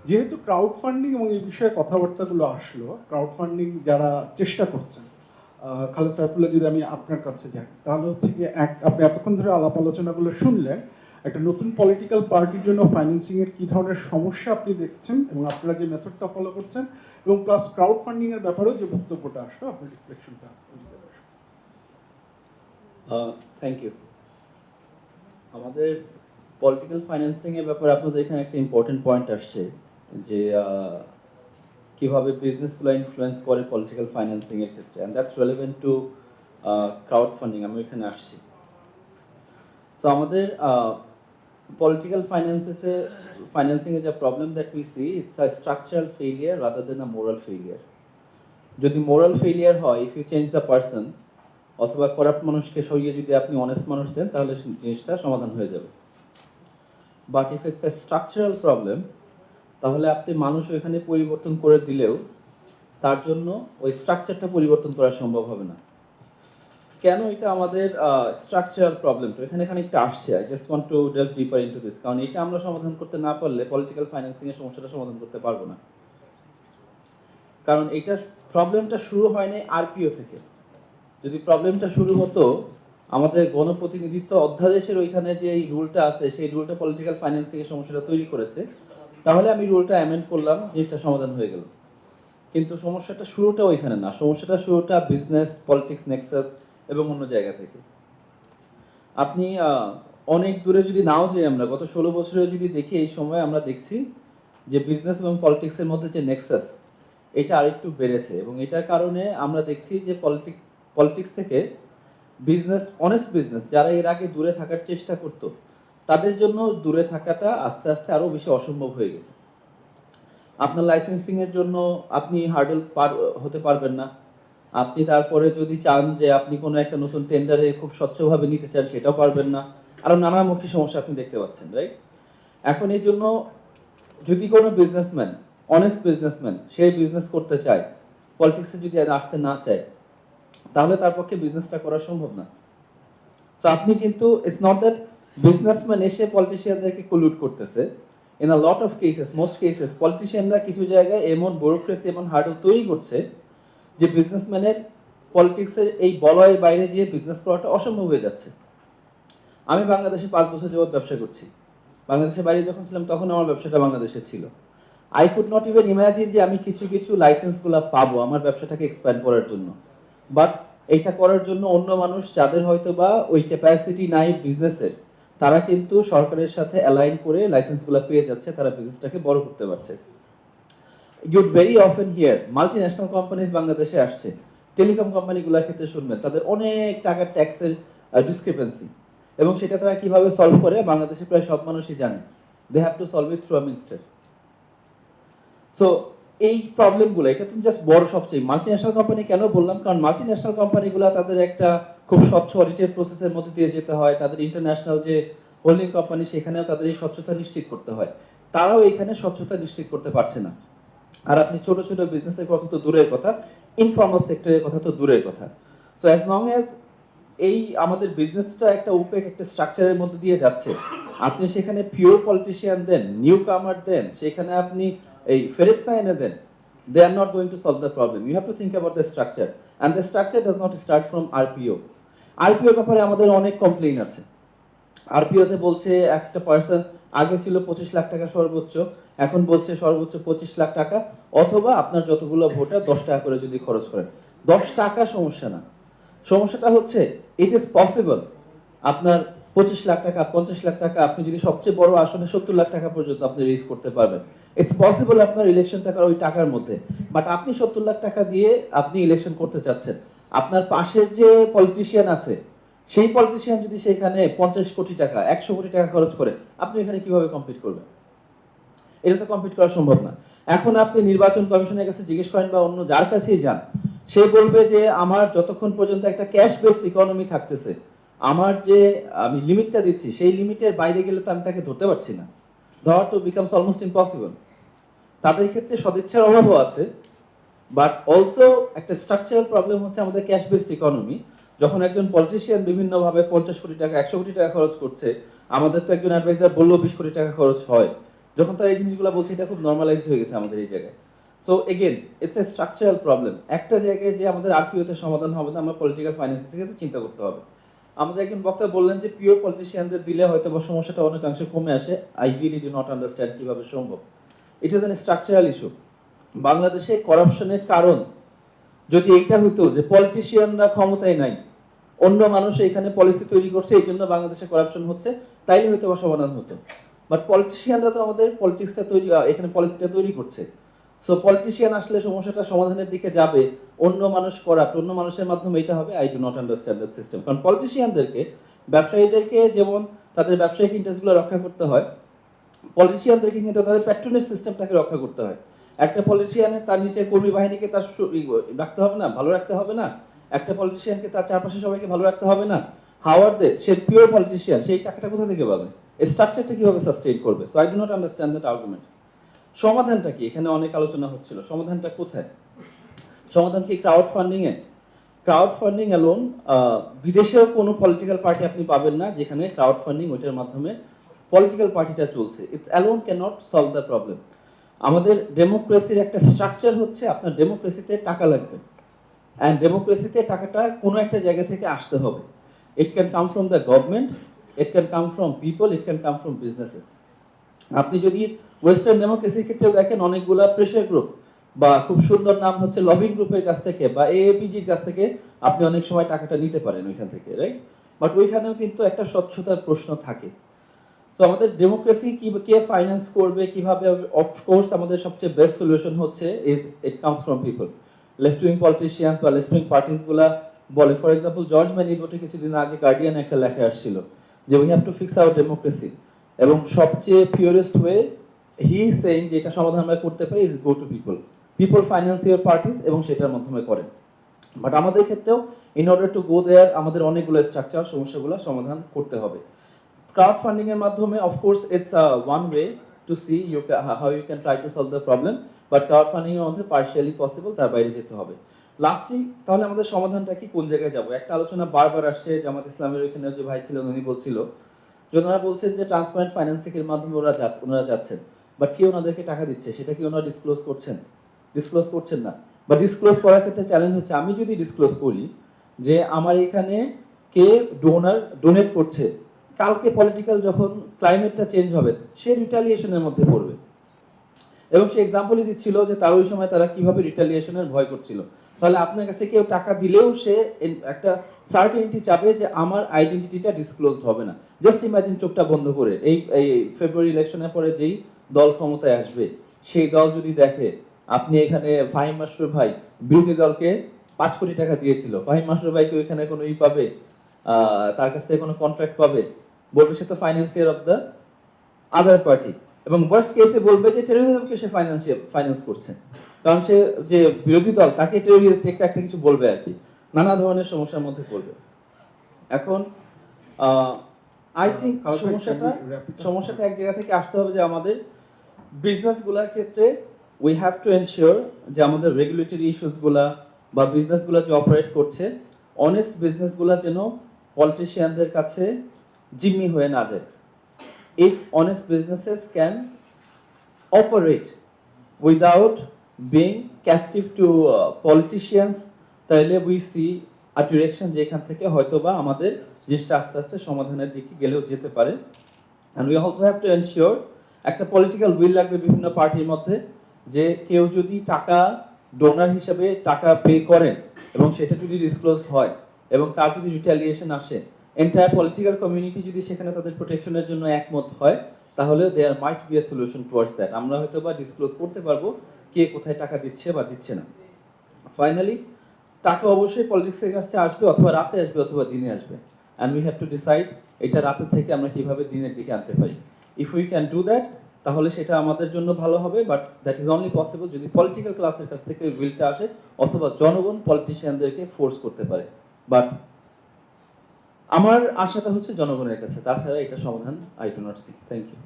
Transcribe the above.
যেহেতু crowd funding এবং এই বিষয়ে কথাবার্তাগুলো আসলো, ক্রাউড ফান্ডিং যারা চেষ্টা করছেন, খালেদ সাইফুল্লাহ, যদি আমি আপনার কাছে যাই, তাহলে হচ্ছে কি, আপনি এতক্ষণ ধরে আলাপ আলোচনাগুলো শুনলেন, একটা নতুন পলিটিক্যাল পার্টির জন্য ফাইন্যান্সিংয়ের কী ধরনের সমস্যা আপনি দেখছেন এবং আপনারা যে মেথডটা ফলো করছেন, এবং প্লাস ক্রাউড ফান্ডিংয়ের ব্যাপারেও যে বক্তব্যটা আসলো, আপনার রিফ্লেকশনটা। Thank you. আমাদের পলিটিক্যাল ফাইন্যান্সিং এর ব্যাপারে আপনাদের এখানে একটা ইম্পর্টেন্ট পয়েন্ট আসছে যে কিভাবে বিজনেসগুলো ইনফ্লুয়েন্স করে পলিটিক্যাল ফাইন্যান্সিং এর ক্ষেত্রে, and that's relevant to crowd funding. আমি এখানে আসছি। তো আমাদের পলিটিক্যাল ফাইন্যান্সিং এর যে problem that we see, it's a structural failure rather than a moral failure. যদি মোরাল ফেলিয়ার হয়, if you change the person, অথবা করাপ্ট মানুষকে সরিয়ে যদি আপনি অনেস্ট মানুষ দেন, তাহলে জিনিসটা সমাধান হয়ে যাবে। But if it's a structural problem, তাহলে আপনি মানুষ ওইখানে পরিবর্তন করে দিলেও তার জন্য ওই স্ট্রাকচারটা পরিবর্তন করা সম্ভব হবে না। কেন এটা আমাদের স্ট্রাকচারাল প্রবলেমটা এখানে খানিকটা আসছে, I just want to delve deeper into this, কারণ এটা আমরা সমাধান করতে না পারলে পলিটিক্যাল ফাইন্যান্সিং এর সমস্যাটা সমাধান করতে পারবো না। কারণ এইটা প্রবলেমটা শুরু হয়নি আরপিও থেকে। যদি প্রবলেমটা শুরু হতো আমাদের গণপ্রতিনিধিত্ব অধ্যাদেশের ওইখানে যে এই রুলটা আছে, সেই রুলটা পলিটিক্যাল ফাইন্যান্সিং এর সমস্যাটা তৈরি করেছে, তাহলে আমি রুলটা অ্যামেন্ড করলাম, জিনিসটা সমাধান হয়ে গেল। কিন্তু সমস্যাটা শুরুটা ওইখানে না, সমস্যাটা শুরুটা বিজনেস, পলিটিক্স, নেক্সাস এবং অন্য জায়গা থেকে। আপনি অনেক দূরে যদি নাও যাই, আমরা গত 16 বছরে যদি দেখি, এই সময় আমরা দেখছি যে বিজনেস এবং পলিটিক্সের মধ্যে যে নেক্সাস, এটা আরেকটু বেড়েছে। এবং এটার কারণে আমরা দেখছি যে পলিটিক্স থেকে বিজনেস, অনেস্ট বিজনেস যারা এর আগে দূরে থাকার চেষ্টা করতো, তাদের জন্য দূরে থাকাটা আস্তে আস্তে আরো বেশি অসম্ভব হয়ে গেছে। আপনার লাইসেন্সিং এর জন্য আপনি হার্ডেল পার হতে পারবেন না। আপনি তারপরে যদি চান যে আপনি কোনো একটা নতুন টেন্ডারে খুব স্বচ্ছভাবে নিতে চান, সেটাও পারবেন না। আরো নানামুখী সমস্যা আপনি দেখতে পাচ্ছেন, রাইট? এখন এই জন্য যদি কোনো বিজনেসম্যান, অনেস্ট বিজনেসম্যান, সে বিজনেস করতে চায়, পলিটিক্সে যদি আসতে না চায়, তাহলে তার পক্ষে বিজনেসটা করা সম্ভব না। তো আপনি কিন্তু, ইটস নট দ্যাট বিজনেসম্যান এসে পলিটিশিয়ানদেরকে কলুট করতেছে। In a lot of cases, most cases, পলিটিশিয়ানরা কিছু জায়গায় এমন ব্যুরোক্রেসি, এমন হার্ডল তৈরি করছে যে বিজনেসম্যানের পলিটিক্সের এই বলয়ের বাইরে গিয়ে বিজনেস করাটা অসম্ভব হয়ে যাচ্ছে। আমি বাংলাদেশে 5 বছর যাবত ব্যবসা করছি। বাংলাদেশের বাইরে যখন ছিলাম তখন আমার ব্যবসাটা বাংলাদেশে ছিল। I could not even imagine যে আমি কিছু কিছু লাইসেন্সগুলো পাবো আমার ব্যবসাটাকে এক্সপ্যান্ড করার জন্য। বাট এইটা করার জন্য অন্য মানুষ যাদের হয়তো বা ওই ক্যাপাসিটি নাই বিজনেসের, তারা কিন্তু সরকারের সাথে অ্যালাইন করে লাইসেন্সগুলো পেয়ে যাচ্ছে, তারা বিজনেসটাকে বড় করতে পারছে। You'd very often hear multinational companies বাংলাদেশে আসছে। টেলিকম কোম্পানিগুলোর ক্ষেত্রে শুনবেন তাদের অনেক টাকার ট্যাক্সের ডিসক্রিপেন্সি, এবং সেটা তারা কিভাবে সলভ করে বাংলাদেশে প্রায় সব মানুষই জানে। They have to solve it through a minister. So এই প্রবলেমগুলো, এটা তুমি জাস্ট বড় সবচেয়ে মাল্টি ন্যাশনাল কোম্পানি কেন বললাম, কারণ মাল্টি ন্যাশনাল কোম্পানিগুলো তাদের একটা খুব স্বচ্ছ অডিটের প্রসেসের মধ্যে দিয়ে যেতে হয়, তাদের ইন্টারন্যাশনাল যে হোল্ডিং কোম্পানি সেখানেও তাদের এই স্বচ্ছতা নিশ্চিত করতে হয়। তারাও এখানে স্বচ্ছতা নিশ্চিত করতে পারছে না। আর আপনি ছোট ছোট বিজনেসের কথা তো দূরের কথা, ইনফর্মাল সেক্টরের কথা তো দূরের কথা। সো অ্যাজ লং অ্যাজ এই আমাদের বিজনেসটা একটা ওপেক একটা স্ট্রাকচারের মধ্যে দিয়ে যাচ্ছে, আপনি সেখানে পিওর পলিটিশিয়ান দেন, নিউ কামার দেন, সেখানে আপনি এই ফেরেস্তা এনে দেন, they are not going to solve the problem. You have to think about the structure, and the structure does not start from RPO. RPO ব্যাপারে আমাদের অনেক কমপ্লেইন আছে। আরপিওতে বলছে একটা পার্সন আগে ছিল 25 লাখ টাকা সর্বোচ্চ, এখন বলছে সর্বোচ্চ 25 লাখ টাকা, অথবা আপনার যতগুলো ভোটার 10 টাকা করে যদি খরচ করেন। 10 টাকা সমস্যা না, সমস্যাটা হচ্ছে ইট ইজ পসিবল আপনার 25 লাখ টাকা, 50 লাখ টাকা, আপনি যদি সবচেয়ে বড় আসনে 70 লাখ টাকা পর্যন্ত আপনি রেজ করতে পারবেন। ইটস পসিবল আপনার ইলেকশন টাকার ওই টাকার মধ্যে। বাট আপনি 70 লাখ টাকা দিয়ে আপনি ইলেকশন করতে চাচ্ছেন, আপনার পাশের যে পলিটিশিয়ান আছে, সেই পলিটিশিয়ান যদি সেখানে 50 কোটি টাকা, 100 কোটি টাকা খরচ করে, আপনি এখানে কিভাবে কম্পিট করবেন? এটা তো কম্পিট করা সম্ভব না। এখন আপনি নির্বাচন কমিশনের কাছে জিজ্ঞেস করেন বা অন্য যার কাছেই যান, সে বলবে যে আমার যতক্ষণ পর্যন্ত একটা ক্যাশ বেসড ইকোনমি থাকতেছে, আমার যে আমি লিমিটটা দিচ্ছি সেই লিমিটের বাইরে গেলে তো আমি তাকে ধরতে পারছি না। ধরা তো বিকামস অলমোস্ট ইম্পসিবল। তাদের ক্ষেত্রে সদিচ্ছার অভাবও আছে, বাট অলসো একটা স্ট্রাকচারাল প্রবলেম হচ্ছে আমাদের ক্যাশ বেসড ইকোনমি। যখন একজন পলিটিশিয়ান বিভিন্নভাবে 50 কোটি টাকা, 100 কোটি টাকা খরচ করছে, আমাদের তো একজন অ্যাডভাইজার বললেও 20 কোটি টাকা খরচ হয়, যখন তারা এই জিনিসগুলো বলছে, এটা খুব নর্মালাইজড হয়ে গেছে আমাদের এই জায়গায়। So again it's a structural problem. একটা জায়গায় যে আমাদের আরপিওতে সমাধান হবে না, আমরা পলিটিক্যাল ফাইন্যান্স থেকে তো চিন্তা করতে হবে। আমাদের একজন বক্তা বললেন যে পিওর পলিটিশিয়ানদের দিলে হয়তো বা সমস্যাটা অনেকাংশে কমে আসে। I really do not understand কিভাবে সম্ভব। It is an structural issue. বাংলাদেশে করাপশনের কারণ যদি এইটা হতো যে পলিটিশিয়ানরা ক্ষমতায় নাই, অন্য মানুষ এখানে পলিসি তৈরি করছে, এই জন্য বাংলাদেশে করাপশন হচ্ছে, তাইলে হয়তো বা সমাধান হতো। বাট পলিটিশিয়ানরা তো আমাদের পলিটিক্সটা তৈরি, এখানে পলিসিটা তৈরি করছে। সো পলিটিশিয়ান আসলে সমস্যাটা সমাধানের দিকে যাবে, অন্য মানুষ করাপ্ট, অন্য মানুষের মাধ্যমে এটা হবে। I do not understand that system. কারণ পলিটিশিয়ানদেরকে, ব্যবসায়ীদেরকে যেমন তাদের ব্যবসায়িক ইন্টারেস্টগুলো রক্ষা করতে হয়, পলিটিশিয়ানদেরকে কিন্তু তাদের প্যাট্রোনেজ সিস্টেমটাকে রক্ষা করতে হয়। একটা পলিটিশিয়ানের তার নিচের কর্মী বাহিনীকে তার রাখতে হবে না, ভালো রাখতে হবে না? একটা পলিটিশিয়ানকে তার চারপাশে সবাইকে ভালো রাখতে হবে না? হাওয়ার দে, সে পিওর পলিটিশিয়ান, সেই টাকাটা কোথা থেকে পাবে? এই স্ট্রাকচারটা কিভাবে সাস্টেইন করবে? So I do not understand that argument. সমাধানটা কি? এখানে অনেক আলোচনা হচ্ছিল, সমাধানটা কোথায়? সমাধান কি ক্রাউড ফান্ডিং এ? ক্রাউড ফান্ডিং অ্যালোন, বিদেশেও কোনো পলিটিক্যাল পার্টি আপনি পাবেন না যেখানে ক্রাউড ফান্ডিং ওইটার মাধ্যমে পলিটিক্যাল পার্টিটা চলছে। It alone can not solve the problem. আমাদের ডেমোক্রেসির একটা স্ট্রাকচার হচ্ছে আপনার ডেমোক্রেসিতে টাকা লাগবে, অ্যান্ড ডেমোক্রেসিতে টাকাটা কোনো একটা জায়গা থেকে আসতে হবে। It can come from the government, it can come from people, it can come from businesses. আপনি যদি ওয়েস্টার্ন ডেমোক্রেসির ক্ষেত্রেও দেখেন, অনেকগুলা প্রেশার গ্রুপ বা খুব সুন্দর নাম হচ্ছে লবিং গ্রুপের কাছ থেকে বা এএপিজির কাছ থেকে আপনি অনেক সময় টাকাটা নিতে পারেন ওইখান থেকে, রাইট? বাট ওইখানেও কিন্তু একটা স্বচ্ছতার প্রশ্ন থাকে। তো আমাদের ডেমোক্রেসি কি কে ফাইন্যান্স করবে, কিভাবে? অফকোর্স আমাদের সবচেয়ে বেস্ট সলিউশন হচ্ছে it comes from people. Left wing politicians বা লেফট উইং পার্টিস গুলা বলে, ফর এক্সাম্পল জর্জ ম্যানিবোটে কিছুদিন আগে গার্ডিয়ান একটা লেখা আসছিল যে we have to fix hour democracy, এবং সবচেয়ে পিওরেস্ট ওয়ে হি সেইং যে এটা সমাধান আমরা করতে পারি is go to people. People finance your parties এবং সেটার মাধ্যমে করেন। বাট আমাদের ক্ষেত্রেও ইন অর্ডার টু গো দেয়ার আমাদের অনেকগুলো স্ট্রাকচার সমস্যাগুলো সমাধান করতে হবে। ক্রাউড ফান্ডিং এর মাধ্যমে of course it's one way to see how you can try to solve the problem, but crowd funding এর মধ্যে পার্শিয়ালি পসিবল, তার বাইরে যেতে হবে। লাস্টলি তাহলে আমাদের সমাধানটা কি, কোন জায়গায় যাব? একটা আলোচনা বারবার আসছে, জামাত ইসলামের ওইখানে যে ভাই ছিলেন উনি বলছিল যে ওনারা বলছেন যে ট্রান্সপারেন্ট ফাইন্যান্সিং এর মাধ্যমে ওনারা যাচ্ছেন, বাট কি ওনাদেরকে টাকা দিচ্ছে সেটা কি ওনারা ডিসক্লোজ করছেন? ডিসক্লোজ করছেন না। বা ডিসক্লোজ করার ক্ষেত্রে চ্যালেঞ্জ হচ্ছে, আমি যদি ডিসক্লোজ করি যে আমার এখানে কে ডোনেট করছে, কালকে পলিটিক্যাল যখন ক্লাইমেটটা চেঞ্জ হবে সে রিটালিয়েশনের মধ্যে পড়বে। এবং সে এক্সাম্পলই দিচ্ছিল যে তার ওই সময় তারা কিভাবে রিটালিয়েশনের ভয় করছিল। তাহলে আপনার কাছে কেউ টাকা দিলেও সে একটা সার্টেনিটি চাবে যে আমার আইডেন্টিটিটা ডিসক্লোজড হবে না। জাস্ট ইমাজিন, চোখটা বন্ধ করে এই এই ফেব্রুয়ারি ইলেকশনের পরে যেই দল ক্ষমতায় আসবে সেই দল যদি দেখে আপনি এখানে ফাহিম মাসরুর ভাই বিরোধী দলকে 5 কোটি টাকা দিয়েছিল, ফাহিম মাসরুর ভাই কি ওইখানে কোনো পাবে? তার কাছ থেকে কোনো কন্ট্রাক্ট পাবে? বলবে সে তো ফাইন্যান্সিয়ার অফ দ্য আদার পার্টি, এবং ওয়ার্স্ট কেসে বলবে যে টেরোরিজমকে সে ফাইন্যান্স করছে, কারণ সে যে বিরোধী দল তাকে টেরোরিস্ট একটা একটা কিছু বলবে আর কি, নানা ধরনের সমস্যার মধ্যে পড়বে। এখন আই থিঙ্ক সমস্যাটা এক জায়গা থেকে আসতে হবে যে আমাদের বিজনেসগুলোর ক্ষেত্রে উই হ্যাভ টু এনশিওর যে আমাদের রেগুলেটরি ইস্যুসগুলা বা বিজনেসগুলো যে অপারেট করছে, অনেস্ট বিজনেসগুলো যেন পলিটিশিয়ানদের কাছে জিম্মি হয়ে না যায়। If honest businesses can operate without being captive to politicians, তাহলে we see a direction যেখান থেকে হয়তোবা আমাদের জিনিসটা আস্তে আস্তে সমাধানের দিকে গেলেও যেতে পারে। and we also have to ensure একটা পলিটিক্যাল উইল লাগবে বিভিন্ন পার্টির মধ্যে, যে কেউ যদি টাকা ডোনার হিসেবে টাকা পে করেন এবং সেটা যদি ডিসক্লোজড হয় এবং তার যদি রিটালিয়েশন আসে, এন্টায়ার পলিটিক্যাল কমিউনিটি যদি সেখানে তাদের প্রোটেকশনের জন্য একমত হয়, তাহলে there might be a solution towards that. আমরা হয়তো বা ডিসক্লোজ করতে পারবো কে কোথায় টাকা দিচ্ছে বা দিচ্ছে না। ফাইনালি টাকা অবশ্যই পলিটিক্সের কাছে আসবে, অথবা রাতে আসবে অথবা দিনে আসবে, and we have to decide এটা রাতে থেকে আমরা কিভাবে দিনের দিকে আনতে পারি। If we can do that, তাহলে সেটা আমাদের জন্য ভালো হবে, but that is only possible যদি পলিটিক্যাল ক্লাসের কাছ থেকে উইলটা আসে, অথবা জনগণ পলিটিশিয়ানদেরকে ফোর্স করতে পারে। বাট আমার আশাটা হচ্ছে জনগণের কাছে, তাছাড়া এটা সমাধান I do not see. Thank you.